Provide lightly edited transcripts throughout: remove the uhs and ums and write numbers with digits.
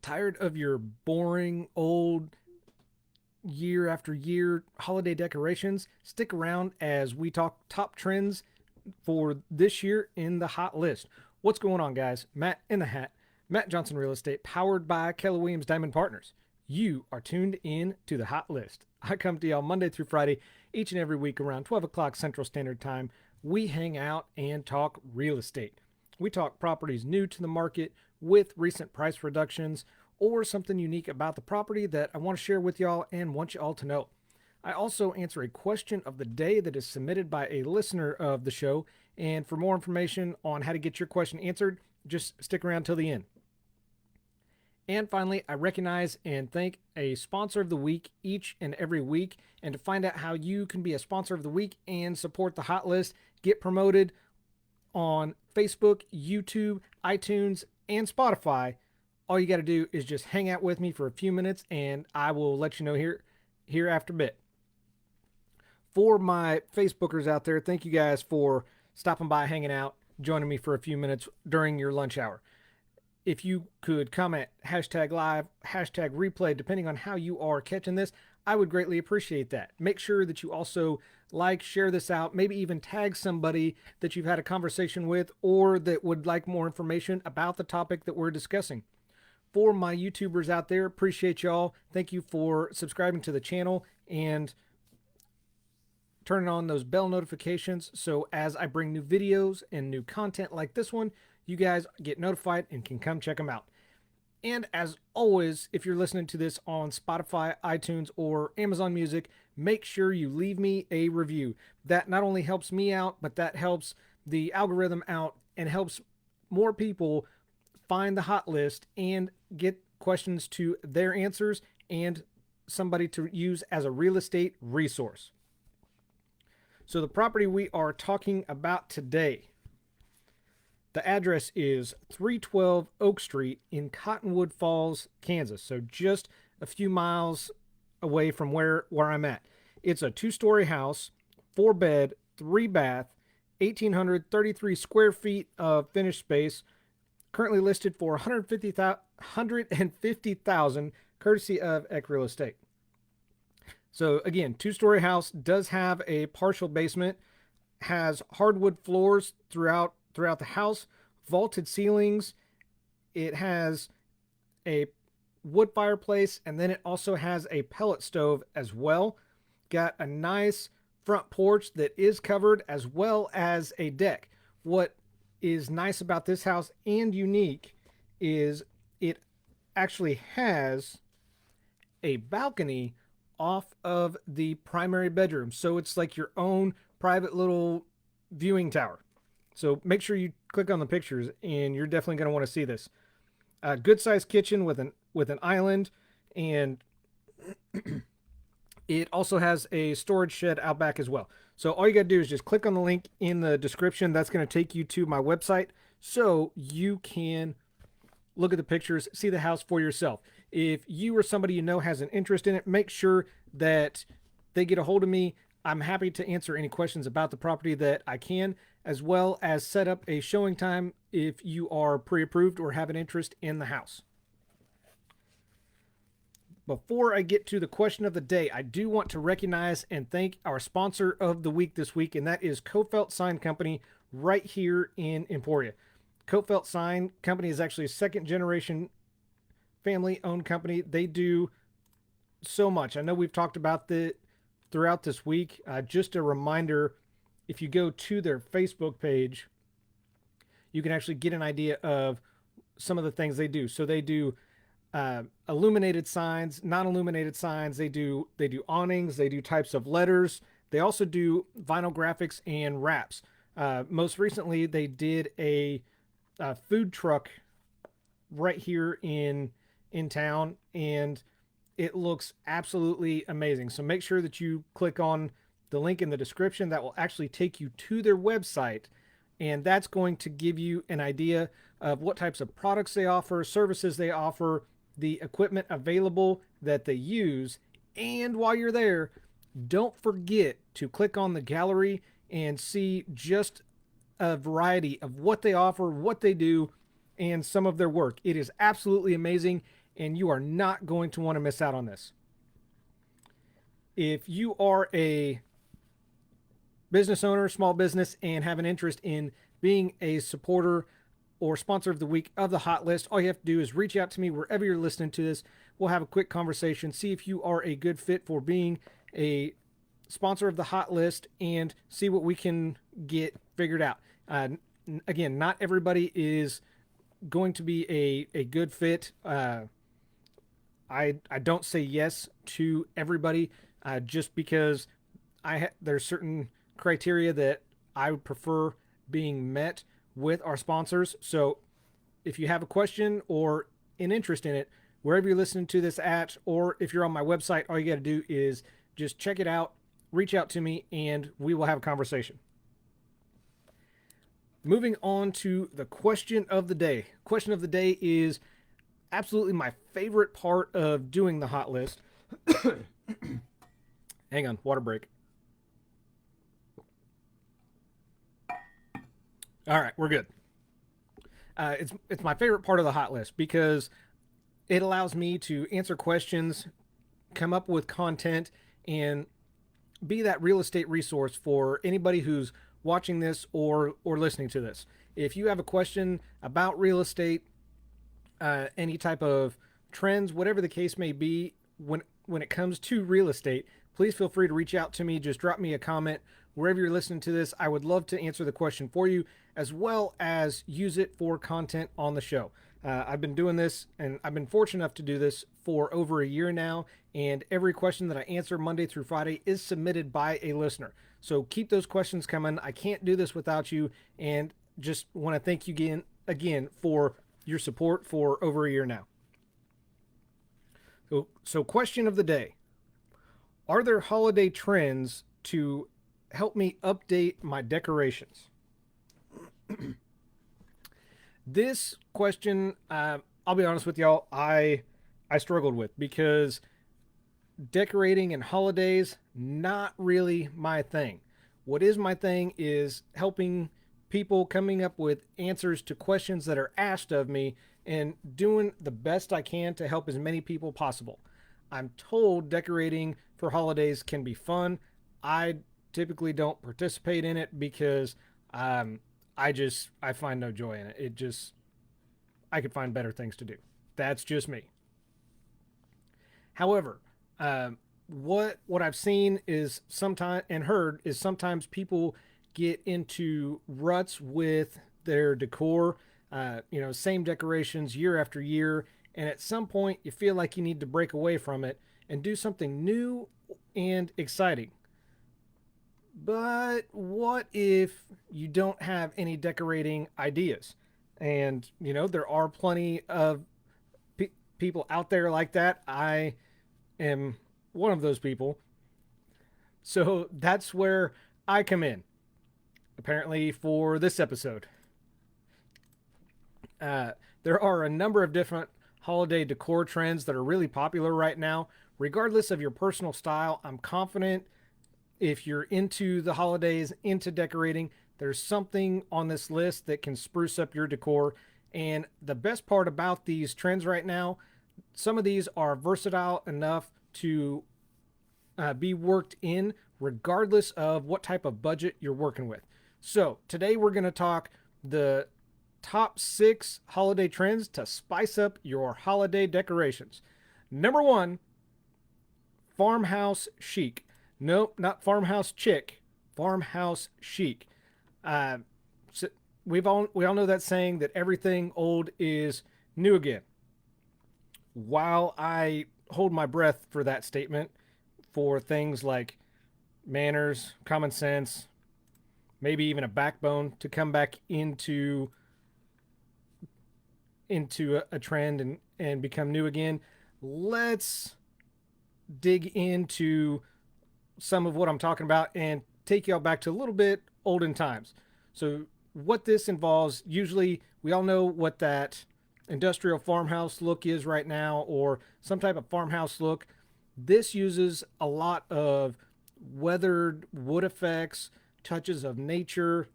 Tired of your boring, old, year after year holiday decorations? Stick around as we talk top trends for this year in the hot list. What's going on, guys? Matt in the hat, Matt Johnson Real Estate, powered by Keller Williams Diamond Partners. You are tuned in to the hot list. I come to y'all Monday through Friday, each and every week around 12 o'clock Central Standard Time. We hang out and talk real estate. We talk properties new to the market with recent price reductions or something unique about the property that I want to share with y'all and want you all to know. I also answer a question of the day that is submitted by a listener of the show. And for more information on how to get your question answered, just stick around till the end. And finally, I recognize and thank a sponsor of the week each and every week. And to find out how you can be a sponsor of the week and support the hot list, get promoted on Facebook, YouTube, iTunes, and Spotify, all you got to do is just hang out with me for a few minutes and I will let you know here after a bit. For my Facebookers out there, thank you guys for stopping by, hanging out, joining me for a few minutes during your lunch hour. If you could comment hashtag live, hashtag replay, depending on how you are catching this, I would greatly appreciate that. Make sure that you also like, share this out, maybe even tag somebody that you've had a conversation with or that would like more information about the topic that we're discussing. For my YouTubers out there, appreciate y'all. Thank you for subscribing to the channel and turning on those bell notifications so as I bring new videos and new content like this one, you guys get notified and can come check them out. And as always, if you're listening to this on Spotify, iTunes, or Amazon Music, make sure you leave me a review. That not only helps me out, but that helps the algorithm out and helps more people find the hot list and get questions to their answers and somebody to use as a real estate resource. So the property we are talking about today, the address is 312 Oak Street in Cottonwood Falls, Kansas. So just a few miles away from where I'm at. It's a 2-story house, 4-bed, 3-bath, 1,833 square feet of finished space, currently listed for $150,000 courtesy of Eck Real Estate. So again, 2-story house, does have a partial basement, has hardwood floors throughout the house, vaulted ceilings. It has a wood fireplace, and then it also has a pellet stove as well. Got a nice front porch that is covered as well as a deck. What is nice about this house and unique is it actually has a balcony off of the primary bedroom. So it's like your own private little viewing tower. So make sure you click on the pictures and you're definitely going to want to see this. A good sized kitchen with an island, and it also has a storage shed out back as well. So all you got to do is just click on the link in the description. That's going to take you to my website so you can look at the pictures, see the house for yourself. If you or somebody you know has an interest in it, make sure that they get a hold of me. I'm happy to answer any questions about the property that I can, as well as set up a showing time if you are pre-approved or have an interest in the house. Before I get to the question of the day, I do want to recognize and thank our sponsor of the week this week, and that is Coatfelt Sign Company right here in Emporia. Coatfelt Sign Company is actually a second-generation family-owned company. They do so much. I know we've talked about throughout this week. Just a reminder, if you go to their Facebook page, you can actually get an idea of some of the things they do. So they do illuminated signs, non-illuminated signs. They do awnings. They do types of letters. They also do vinyl graphics and wraps. Most recently, they did a food truck right here in town, and it looks absolutely amazing. So make sure that you click on the link in the description. That will actually take you to their website, and that's going to give you an idea of what types of products they offer, services they offer, the equipment available that they use. And while you're there, don't forget to click on the gallery and see just a variety of what they offer, what they do, and some of their work. It is absolutely amazing. and you are not going to want to miss out on this. If you are a business owner, small business, and have an interest in being a supporter or sponsor of the week of the hot list, all you have to do is reach out to me wherever you're listening to this. We'll have a quick conversation, see if you are a good fit for being a sponsor of the hot list, and see what we can get figured out. Again, not everybody is going to be a good fit. I don't say yes to everybody just because there's certain criteria that I would prefer being met with our sponsors. So if you have a question or an interest in it, wherever you're listening to this at, or if you're on my website, all you got to do is just check it out, reach out to me, and we will have a conversation. Moving on to the question of the day. Question of the day is absolutely my favorite part of doing the hot list. Hang on, water break. All right, we're good. It's my favorite part of the hot list because it allows me to answer questions, come up with content, and be that real estate resource for anybody who's watching this or listening to this. If you have a question about real estate, any type of trends, whatever the case may be, when it comes to real estate, please feel free to reach out to me. Just drop me a comment wherever you're listening to this. I would love to answer the question for you, as well as use it for content on the show. I've been doing this, and I've been fortunate enough to do this for over a year now, and every question that I answer Monday through Friday is submitted by a listener. So keep those questions coming. I can't do this without you, and just want to thank you again for your support for over a year now. So question of the day. Are there holiday trends to help me update my decorations? This question, I'll be honest with y'all, I struggled with because decorating and holidays, not really my thing. What is my thing is helping people, coming up with answers to questions that are asked of me, and doing the best I can to help as many people possible. I'm told decorating for holidays can be fun. I typically don't participate in it because I find no joy in it. I could find better things to do. That's just me. However, what I've seen is sometimes people get into ruts with their decor, same decorations year after year, and at some point you feel like you need to break away from it and do something new and exciting. But what if you don't have any decorating ideas? And, there are plenty of people out there like that. I am one of those people. So that's where I come in, apparently, for this episode. There are a number of different holiday decor trends that are really popular right now. Regardless of your personal style, I'm confident if you're into the holidays, into decorating, there's something on this list that can spruce up your decor. And the best part about these trends right now, some of these are versatile enough to be worked in regardless of what type of budget you're working with. So today we're going to talk the top 6 holiday trends to spice up your holiday decorations. Number 1, farmhouse chic. Nope, not farmhouse chic. Farmhouse chic. So we all know that saying that everything old is new again. While I hold my breath for that statement, for things like manners, common sense, maybe even a backbone to come back into a trend and become new again, let's dig into some of what I'm talking about and take y'all back to a little bit olden times. So what this involves, usually we all know what that industrial farmhouse look is right now, or some type of farmhouse look. This uses a lot of weathered wood effects, touches of nature,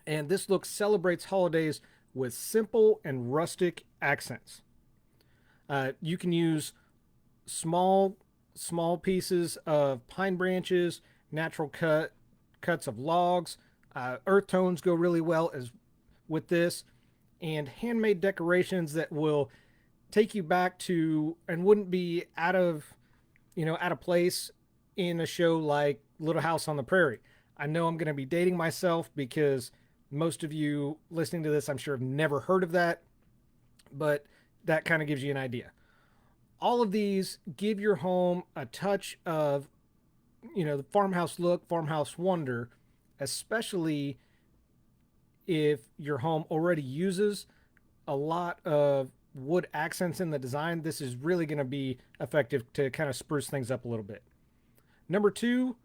and this look celebrates holidays with simple and rustic accents. You can use small pieces of pine branches, natural cuts of logs. Earth tones go really well as with this, and handmade decorations that will take you back to and wouldn't be out of place in a show like Little House on the Prairie. I know I'm going to be dating myself because most of you listening to this, I'm sure, have never heard of that, but that kind of gives you an idea. All of these give your home a touch of, the farmhouse look, farmhouse wonder, especially if your home already uses a lot of wood accents in the design. This is really going to be effective to kind of spruce things up a little bit. Number two,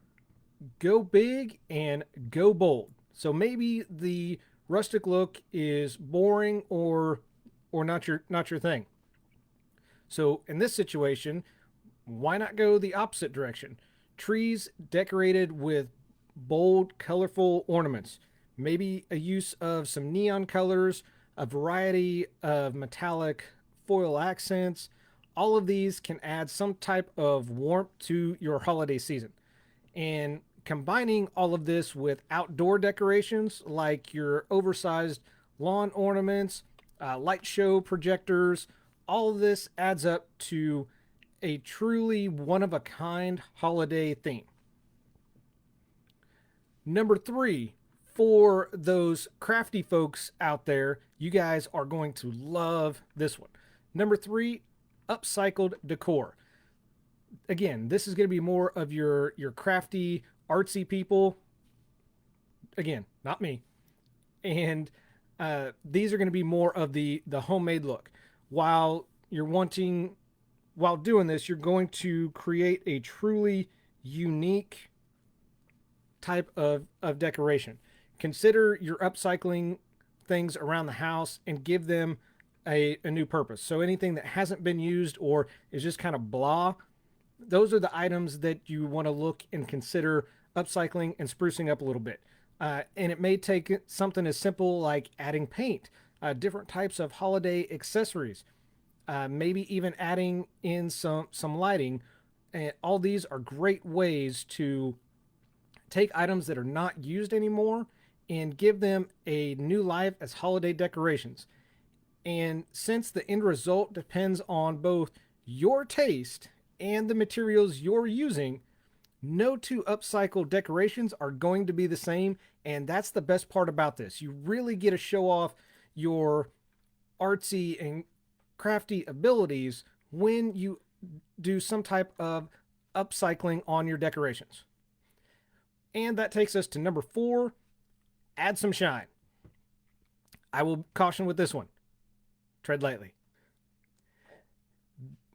go big and go bold. So maybe the rustic look is boring or not your thing. So in this situation, why not go the opposite direction? Trees decorated with bold, colorful ornaments. Maybe a use of some neon colors, a variety of metallic foil accents. All of these can add some type of warmth to your holiday season. And combining all of this with outdoor decorations like your oversized lawn ornaments, light show projectors, all of this adds up to a truly one of a kind holiday theme. Number three, for those crafty folks out there, you guys are going to love this one. Number three, upcycled decor. Again, this is going to be more of your crafty, artsy people. Again, not me. And these are going to be more of the homemade look. While doing this, you're going to create a truly unique type of decoration. Consider you're upcycling things around the house and give them a new purpose. So anything that hasn't been used or is just kind of blah, those are the items that you want to look and consider upcycling and sprucing up a little bit. And it may take something as simple like adding paint, different types of holiday accessories, maybe even adding in some lighting. And all these are great ways to take items that are not used anymore and give them a new life as holiday decorations. And since the end result depends on both your taste and the materials you're using, no two upcycled decorations are going to be the same. And that's the best part about this. You really get to show off your artsy and crafty abilities when you do some type of upcycling on your decorations. And that takes us to number four, add some shine. I will caution with this one. Tread lightly.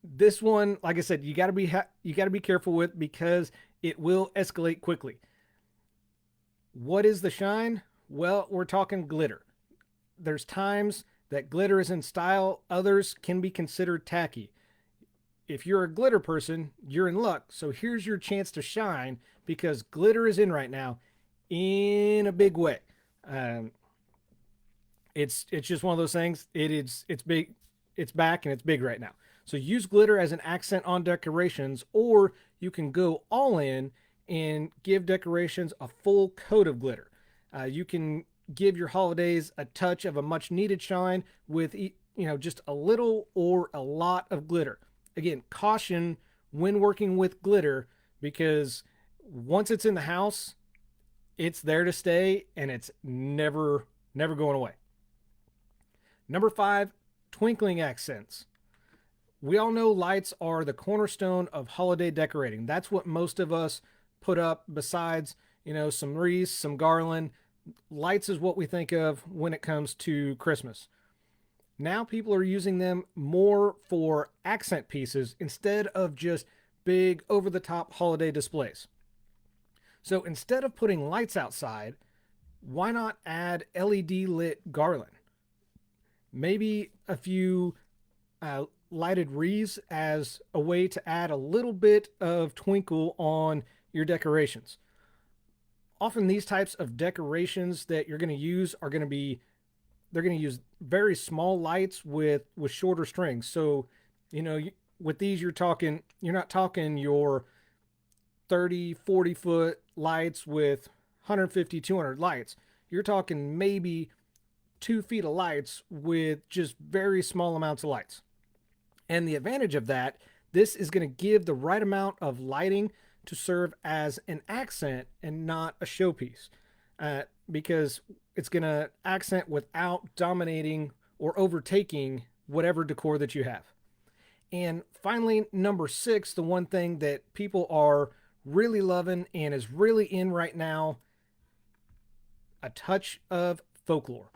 This one, like I said, you got to be careful with because it will escalate quickly. What is the shine? Well, we're talking glitter. There's times that glitter is in style, others can be considered tacky. If you're a glitter person, you're in luck. So here's your chance to shine because glitter is in right now in a big way. It's just one of those things. It's big, it's back, and it's big right now. So use glitter as an accent on decorations, or you can go all in and give decorations a full coat of glitter. You can give your holidays a touch of a much needed shine with just a little or a lot of glitter. Again, caution when working with glitter because once it's in the house, it's there to stay and it's never going away. Number five, twinkling accents. We all know lights are the cornerstone of holiday decorating. That's what most of us put up besides, some wreaths, some garland. Lights is what we think of when it comes to Christmas. Now people are using them more for accent pieces instead of just big over-the-top holiday displays. So instead of putting lights outside, why not add LED lit garland? Maybe a few lighted wreaths as a way to add a little bit of twinkle on your decorations. Often these types of decorations that you're going to use are they're going to use very small lights with shorter strings. So You know, with these, you're not talking your 30, 40-foot lights with 150, 200 lights. You're talking maybe 2 feet of lights with just very small amounts of lights. And the advantage of that, this is going to give the right amount of lighting to serve as an accent and not a showpiece. Because it's going to accent without dominating or overtaking whatever decor that you have. And finally, number 6, the one thing that people are really loving and is really in right now, a touch of folklore.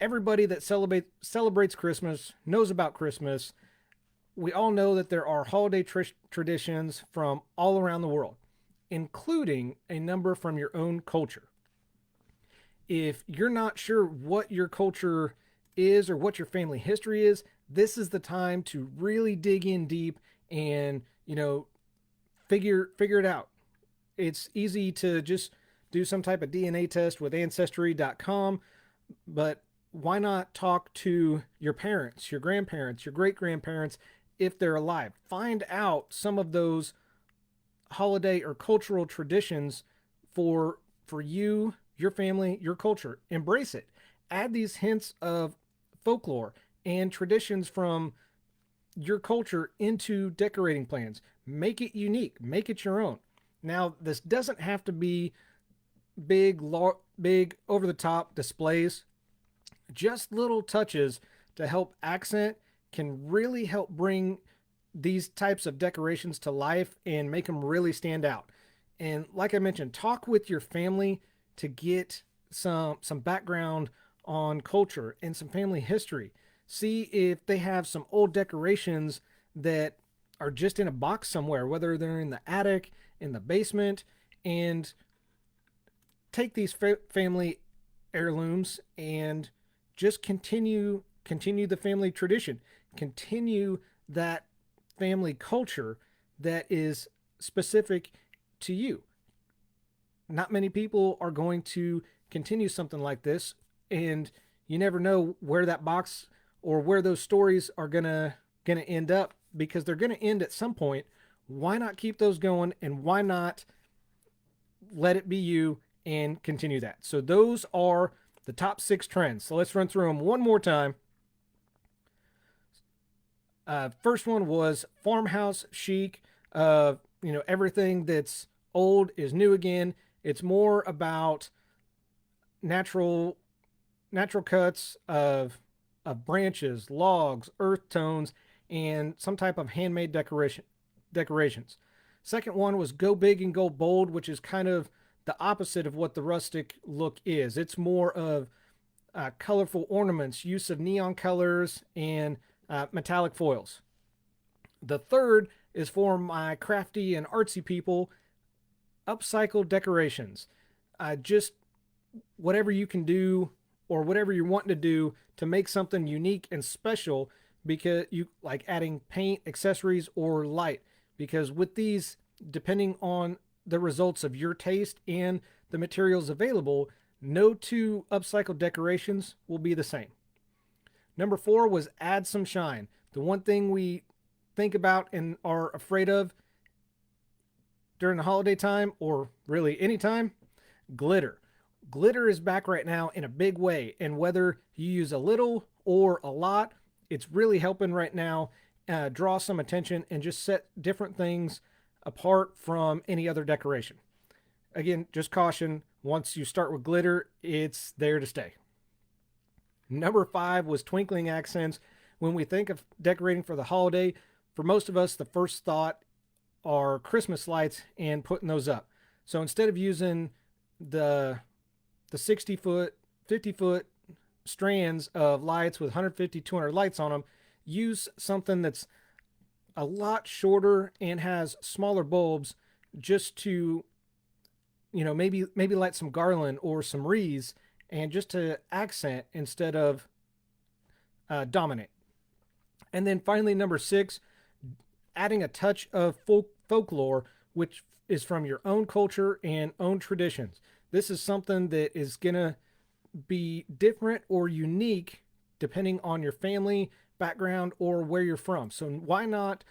Everybody that celebrates Christmas knows about Christmas. We all know that there are holiday traditions from all around the world, including a number from your own culture. If you're not sure what your culture is or what your family history is, this is the time to really dig in deep and, figure it out. It's easy to just do some type of DNA test with ancestry.com, but why not talk to your parents, your grandparents, your great grandparents if they're alive? Find out some of those holiday or cultural traditions for you, your family, your culture. Embrace it. Add these hints of folklore and traditions from your culture into decorating plans. Make it unique, make it your own. Now, this doesn't have to be big over the top displays. Just little touches to help accent can really help bring these types of decorations to life and make them really stand out. And like I mentioned, talk with your family to get some background on culture and some family history. See if they have some old decorations that are just in a box somewhere, whether they're in the attic, in the basement, and take these family heirlooms and just continue the family tradition, continue that family culture that is specific to you. Not many people are going to continue something like this, and you never know where that box or where those stories are gonna end up, because they're gonna end at some point. Why not keep those going, and why not let it be you and continue that? So those are the top 6 trends. So let's run through them one more time. First one was farmhouse chic. Everything that's old is new again. It's more about natural cuts of branches, logs, earth tones, and some type of handmade decorations. Second one was go big and go bold, which is kind of the opposite of what the rustic look is. It's more of colorful ornaments, use of neon colors, and metallic foils. The third is for my crafty and artsy people, upcycle decorations. Just whatever you can do or whatever you're wanting to do to make something unique and special, because you like adding paint, accessories, or light. Because with these, depending on the results of your taste and the materials available, no two upcycled decorations will be the same. Number 4 was add some shine. The one thing we think about and are afraid of during the holiday time, or really any time, glitter. Glitter is back right now in a big way, and whether you use a little or a lot, it's really helping right now draw some attention and just set different things apart from any other decoration. Again, just caution, once you start with glitter, it's there to stay. Number 5 was twinkling accents. When we think of decorating for the holiday, for most of us, the first thought are Christmas lights and putting those up. So instead of using the 60-foot, 50-foot strands of lights with 150, 200 lights on them, use something that's a lot shorter and has smaller bulbs, just to, maybe light some garland or some wreaths, and just to accent instead of dominate. And then finally, number 6, adding a touch of folklore, which is from your own culture and own traditions. This is something that is going to be different or unique depending on your family background or where you're from. So why not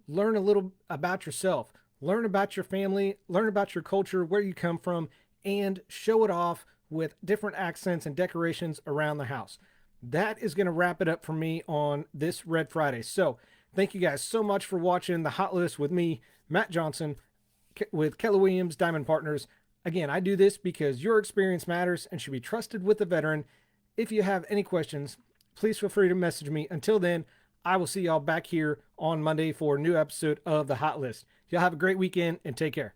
learn a little about yourself, learn about your family, learn about your culture, where you come from, and show it off with different accents and decorations around the house. That is going to wrap it up for me on this Red Friday. So, thank you guys so much for watching the Hot List with me, Matt Johnson, with Keller Williams Diamond Partners. Again, I do this because your experience matters and should be trusted with a veteran. If you have any questions, please feel free to message me. Until then, I will see y'all back here on Monday for a new episode of the Hot List. Y'all have a great weekend and take care.